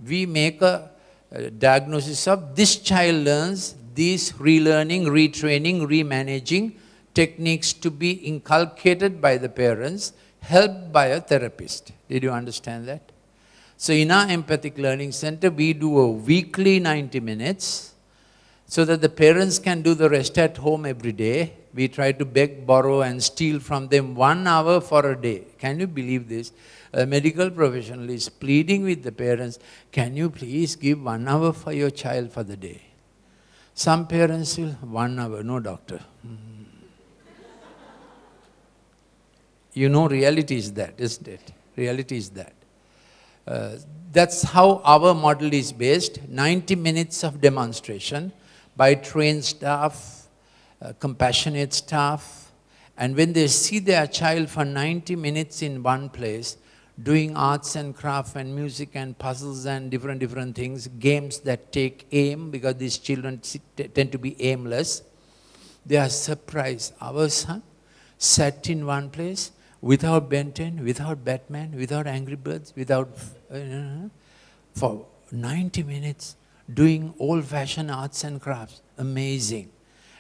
We make a diagnosis of this child learns these relearning, retraining, remanaging techniques to be inculcated by the parents, helped by a therapist. Did you understand that? So in our empathic learning center, we do a weekly 90 minutes so that the parents can do the rest at home every day. We try to beg, borrow and steal from them 1 hour for a day. Can you believe this? A medical professional is pleading with the parents, can you please give 1 hour for your child for the day? Some parents will, 1 hour, no doctor. You know, reality is that, isn't it? Reality is that. That's how our model is based. 90 minutes of demonstration by trained staff, compassionate staff. And when they see their child for 90 minutes in one place, doing arts and craft and music and puzzles and different things, games that take aim, because these children tend to be aimless, they are surprised. Our son sat in one place, without Ben 10, without Batman, without Angry Birds, without, for 90 minutes, doing old-fashioned arts and crafts. Amazing.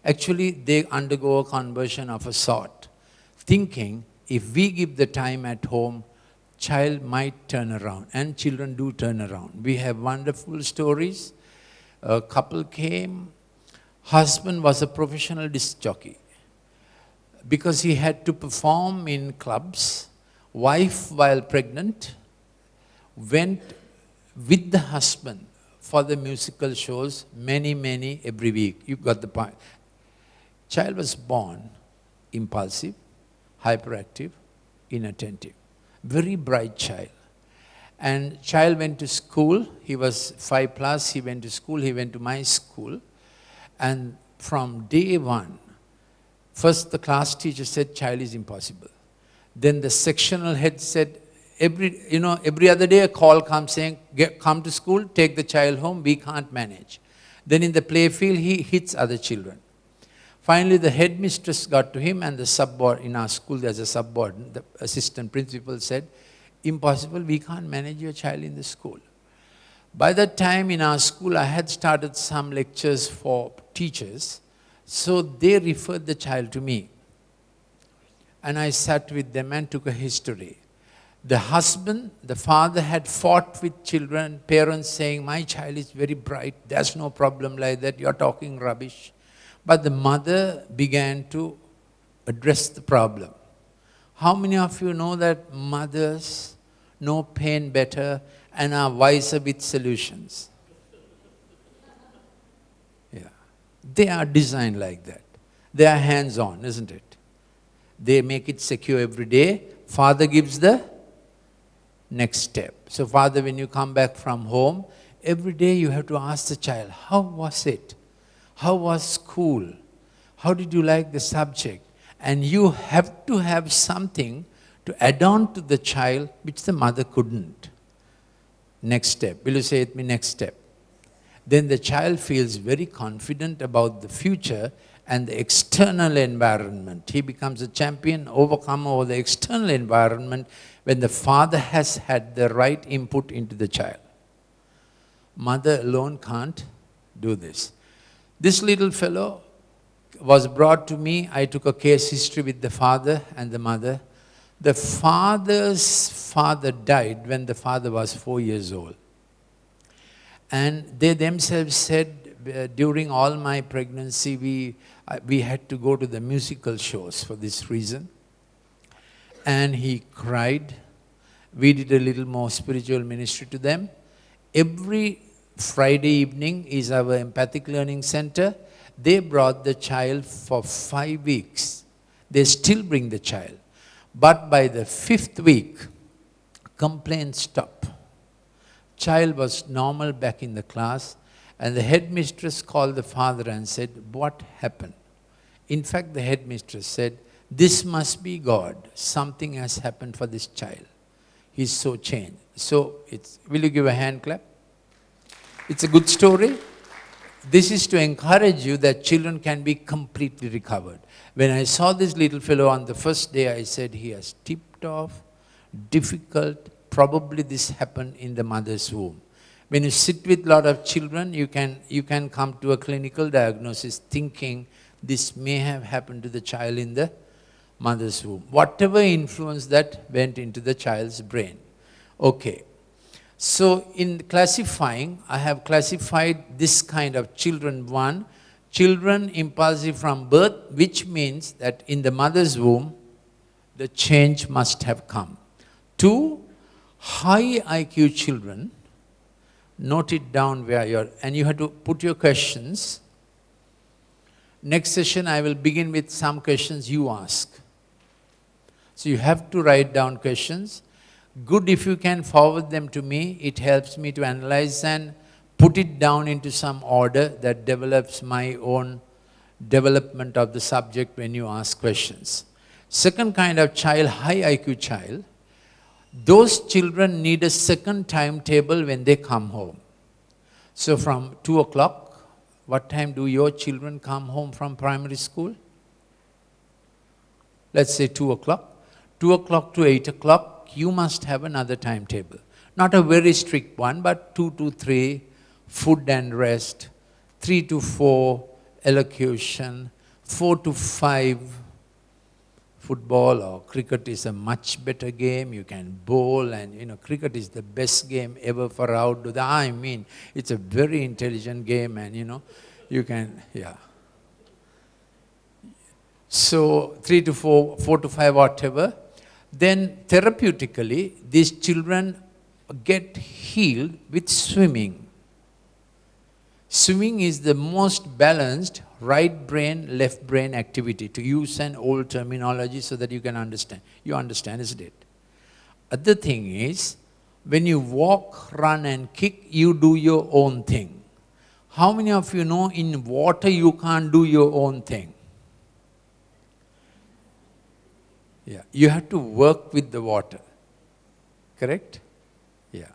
Actually, they undergo a conversion of a sort, thinking if we give the time at home, child might turn around, and children do turn around. We have wonderful stories. A couple came, husband was a professional disc jockey. Because he had to perform in clubs, wife, while pregnant, went with the husband for the musical shows, many, every week. You got the point. Child was born impulsive, hyperactive, inattentive. Very bright child. And child went to school. He was 5+, he went to school, he went to my school. And from day one, first, the class teacher said, child is impossible. Then the sectional head said, every other day a call comes saying, come to school, take the child home, we can't manage. Then in the play field, he hits other children. Finally, the headmistress got to him, and the subboard, in our school there's a subboard, the assistant principal said, impossible, we can't manage your child in the school. By that time in our school, I had started some lectures for teachers. So they referred the child to me. And I sat with them and took a history. The husband, the father had fought with children, parents saying, my child is very bright, there's no problem like that, you're talking rubbish. But the mother began to address the problem. How many of you know that mothers know pain better and are wiser with solutions? They are designed like that. They are hands-on, isn't it? They make it secure every day. Father gives the next step. So father, when you come back from home, every day you have to ask the child, how was it? How was school? How did you like the subject? And you have to have something to add on to the child which the mother couldn't. Next step. Will you say it me, next step? Then the child feels very confident about the future and the external environment. He becomes a champion, overcomer over the external environment when the father has had the right input into the child. Mother alone can't do this. This little fellow was brought to me. I took a case history with the father and the mother. The father's father died when the father was 4 years old. And they themselves said, during all my pregnancy, we had to go to the musical shows for this reason. And he cried. We did a little more spiritual ministry to them. Every Friday evening is our empathic learning center. They brought the child for 5 weeks. They still bring the child. But by the 5th week, complaints stopped. Child was normal back in the class, and the headmistress called the father and said, what happened? In fact, the headmistress said, this must be God. Something has happened for this child. He's so changed. So, will you give a hand clap? It's a good story. This is to encourage you that children can be completely recovered. When I saw this little fellow on the first day, I said, he has tipped off, difficult. Probably this happened in the mother's womb. When you sit with a lot of children, you can come to a clinical diagnosis thinking this may have happened to the child in the mother's womb. Whatever influence that went into the child's brain. Okay. So in classifying, I have classified this kind of children. One, children impulsive from birth, which means that in the mother's womb, the change must have come. Two, high IQ children, note it down where you're, and you have to put your questions. Next session, I will begin with some questions you ask. So you have to write down questions. Good if you can forward them to me. It helps me to analyze and put it down into some order that develops my own development of the subject when you ask questions. Second kind of child, high IQ child, those children need a second timetable when they come home. So from 2 o'clock, what time do your children come home from primary school? Let's say 2 o'clock. 2 o'clock to 8 o'clock, you must have another timetable. Not a very strict one, but 2 to 3, food and rest, 3 to 4, elocution, 4 to 5, football or cricket is a much better game. You can bowl, and cricket is the best game ever for outdoor. I mean, it's a very intelligent game, and you can, yeah. So 3 to 4, 4 to 5, whatever. Then therapeutically, these children get healed with swimming. Swimming is the most balanced right brain, left brain activity, to use an old terminology so that you can understand. You understand, isn't it? Other thing is, when you walk, run and kick, you do your own thing. How many of you know in water you can't do your own thing? Yeah, you have to work with the water, correct? Yeah.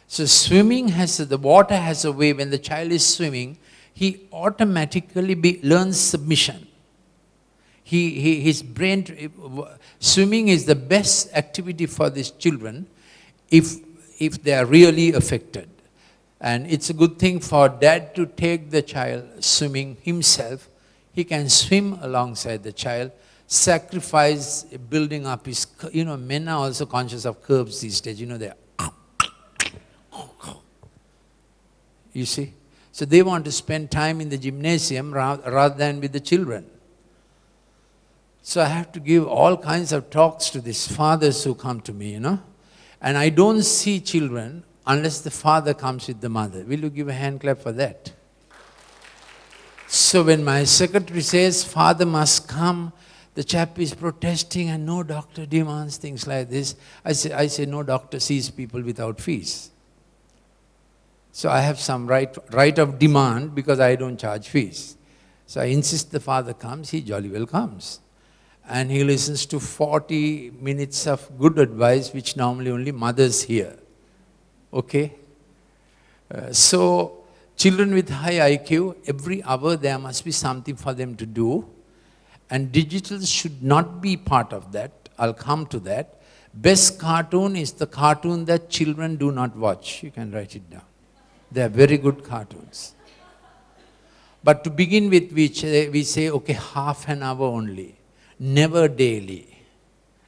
So swimming the water has a way, when the child is swimming, he automatically learns submission. His brain, swimming is the best activity for these children if they are really affected. And it's a good thing for dad to take the child swimming himself. He can swim alongside the child, sacrifice building up his, men are also conscious of curves these days, they're, you see? So they want to spend time in the gymnasium rather than with the children. So I have to give all kinds of talks to these fathers who come to me, And I don't see children unless the father comes with the mother. Will you give a hand clap for that? So when my secretary says, father must come, the chap is protesting and no doctor demands things like this. I say no doctor sees people without fees. So I have some right of demand because I don't charge fees. So I insist the father comes, he jolly well comes. And he listens to 40 minutes of good advice, which normally only mothers hear. Okay? So children with high IQ, every hour there must be something for them to do. And digital should not be part of that. I'll come to that. Best cartoon is the cartoon that children do not watch. You can write it down. They are very good cartoons. But to begin with, we say, okay, half an hour only. Never daily.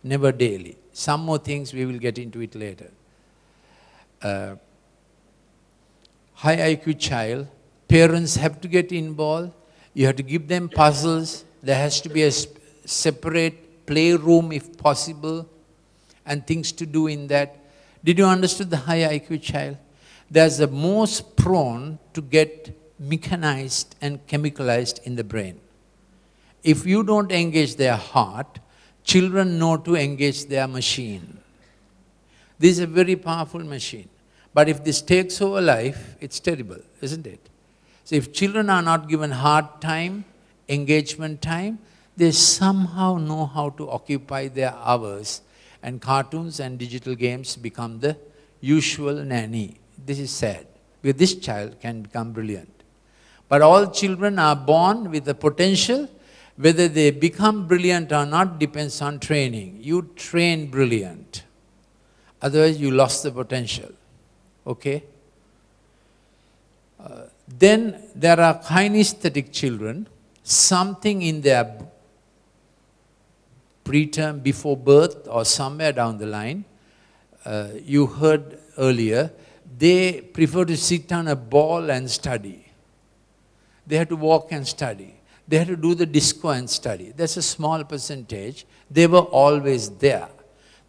Never daily. Some more things, we will get into it later. High IQ child, parents have to get involved. You have to give them puzzles. There has to be a separate playroom if possible, and things to do in that. Did you understand the high IQ child? They're the most prone to get mechanized and chemicalized in the brain. If you don't engage their heart, children know to engage their machine. This is a very powerful machine. But if this takes over life, it's terrible, isn't it? So if children are not given hard time, engagement time, they somehow know how to occupy their hours, and cartoons and digital games become the usual nanny. This is sad, because this child can become brilliant. But all children are born with the potential. Whether they become brilliant or not depends on training. You train brilliant. Otherwise, you lost the potential. Okay? Then there are kinesthetic children, something in their preterm, before birth or somewhere down the line, you heard earlier, they prefer to sit on a ball and study. They have to walk and study. They have to do the disco and study. That's a small percentage. They were always there.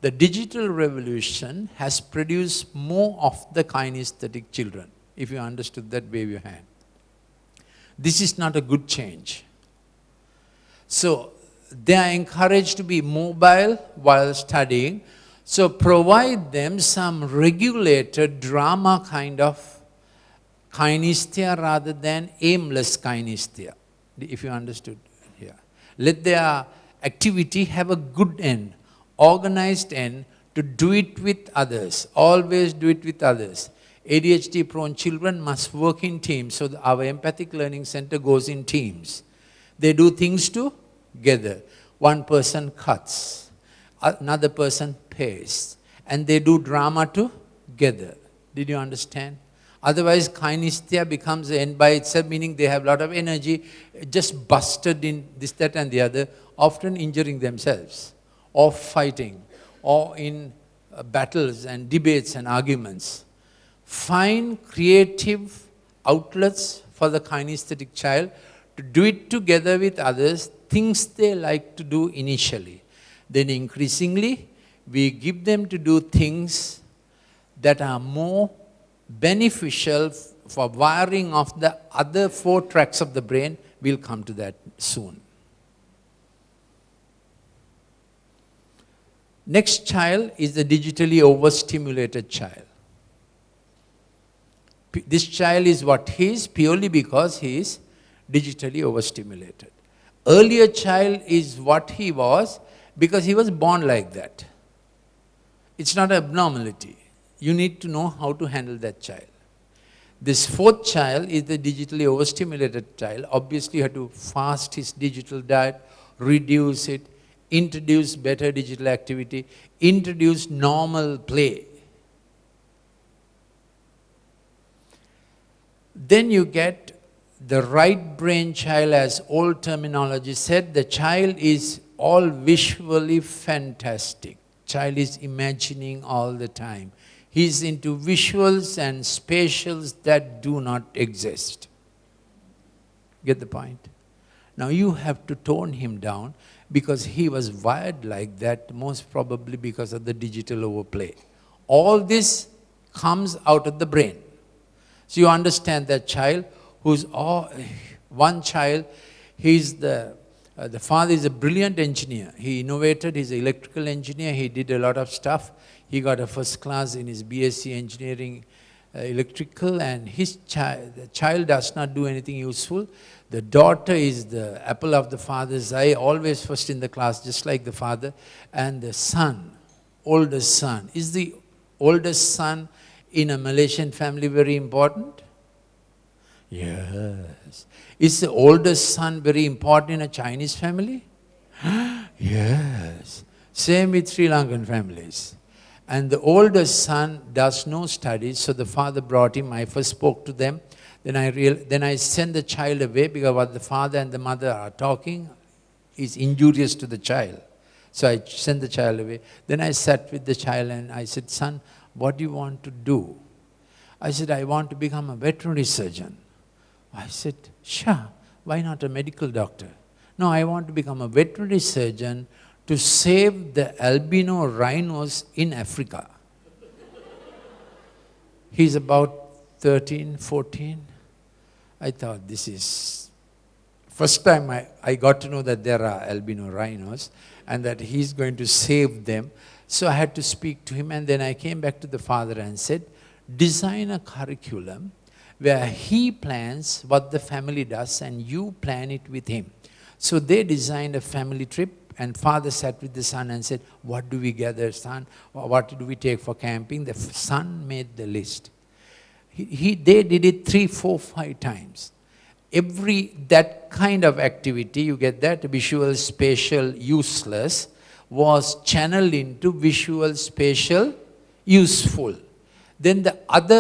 The digital revolution has produced more of the kinesthetic children. If you understood that, wave your hand. This is not a good change. So they are encouraged to be mobile while studying. So provide them some regulated drama kind of kinesthesia rather than aimless kinesthesia, if you understood here. Let their activity have a good end, organized end, to do it with others. Always do it with others. ADHD-prone children must work in teams, so our empathic learning center goes in teams. They do things together. One person cuts, another person pastes, and they do drama together. Did you understand? Otherwise, kinesthesia becomes the end by itself, meaning they have a lot of energy, just busted in this, that and the other, often injuring themselves, or fighting, or in battles and debates and arguments. Find creative outlets for the kinesthetic child to do it together with others, things they like to do initially. Then increasingly, we give them to do things that are more beneficial for wiring of the other 4 tracks of the brain. We'll come to that soon. Next child is the digitally overstimulated child. This child is what he is purely because he is digitally overstimulated. Earlier child is what he was because he was born like that. It's not an abnormality. You need to know how to handle that child. This 4th child is the digitally overstimulated child. Obviously, you have to fast his digital diet, reduce it, introduce better digital activity, introduce normal play. Then you get the right brain child, as old terminology said. The child is all visually fantastic. Child is imagining all the time. He's into visuals and spatials that do not exist. Get the point? Now you have to tone him down because he was wired like that, most probably because of the digital overplay. All this comes out of the brain. So you understand that child who's one child, the father is a brilliant engineer. He innovated, he's an electrical engineer, he did a lot of stuff. He got a first class in his BSc engineering electrical, and the child does not do anything useful. The daughter is the apple of the father's eye, always first in the class, just like the father. And the son, oldest son, is the oldest son in a Malaysian family very important? Yes. Is the oldest son very important in a Chinese family? Yes. Same with Sri Lankan families. And the oldest son does no studies, so the father brought him. I first spoke to them. Then I sent the child away because what the father and the mother are talking is injurious to the child. So I sent the child away. Then I sat with the child and I said, son, what do you want to do? I said, I want to become a veterinary surgeon. I said, sure, why not a medical doctor? No, I want to become a veterinary surgeon to save the albino rhinos in Africa. He's about 13, 14. I thought this is, first time I got to know that there are albino rhinos and that he's going to save them. So I had to speak to him, and then I came back to the father and said, design a curriculum where he plans what the family does and you plan it with him. So they designed a family trip, and father sat with the son and said, what do we gather, son? What do we take for camping? The son made the list. They did it 3, 4, 5 times. That kind of activity, you get that, visual, spatial, useless, was channeled into visual, spatial, useful. Then the other